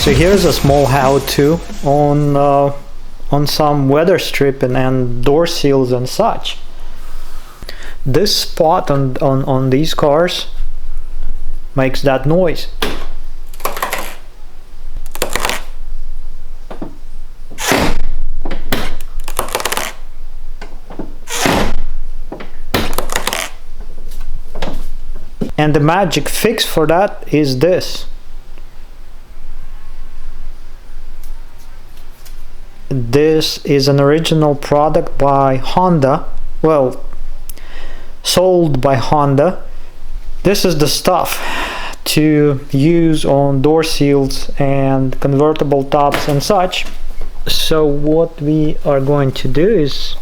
So here's a small how-to on some weather stripping and door seals and such. This spot on these cars makes that noise. And the magic fix for that is this. This is an original product by Honda. Well, sold by Honda. This is the stuff to use on door seals and convertible tops and such. So what we are going to do is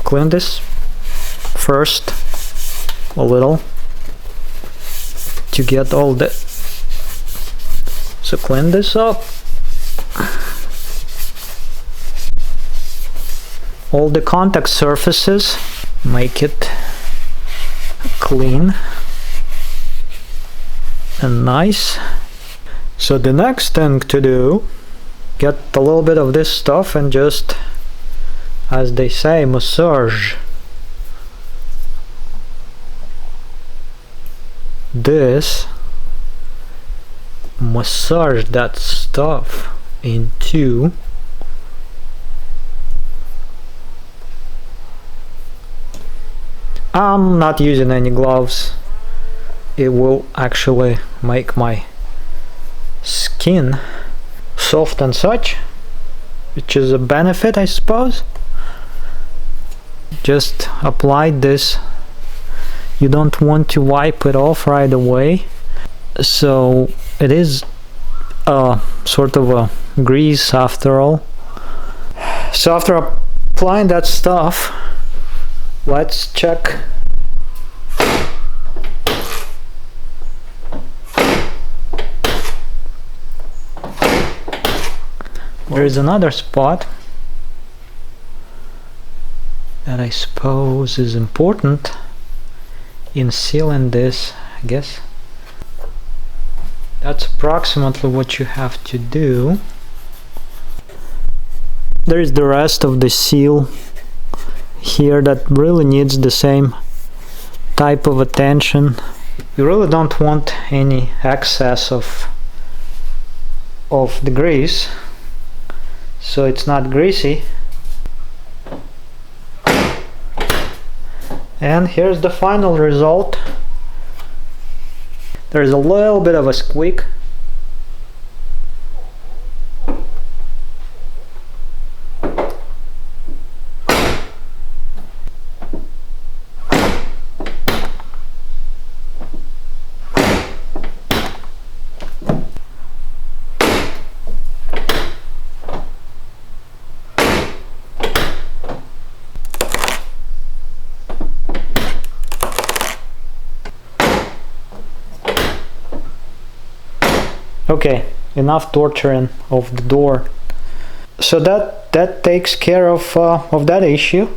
clean this first a little to get all the, so clean this up, all the contact surfaces, make it clean and nice. So the next thing to do, get a little bit of this stuff and just, as they say, massage this, massage that stuff into I'm not using any gloves. It will actually make my skin soft and such, which is a benefit, I suppose. Just apply this. You don't want to wipe it off right away, so it is sort of a grease after all. So after applying that stuff, let's check there is another spot that I suppose is important in sealing this, I guess. That's approximately what you have to do. There is the rest of the seal here that really needs the same type of attention. You really don't want any excess of the grease, so it's not greasy. And here's the final result. There's a little bit of a squeak. Okay, enough torturing of the door. So that takes care of that issue.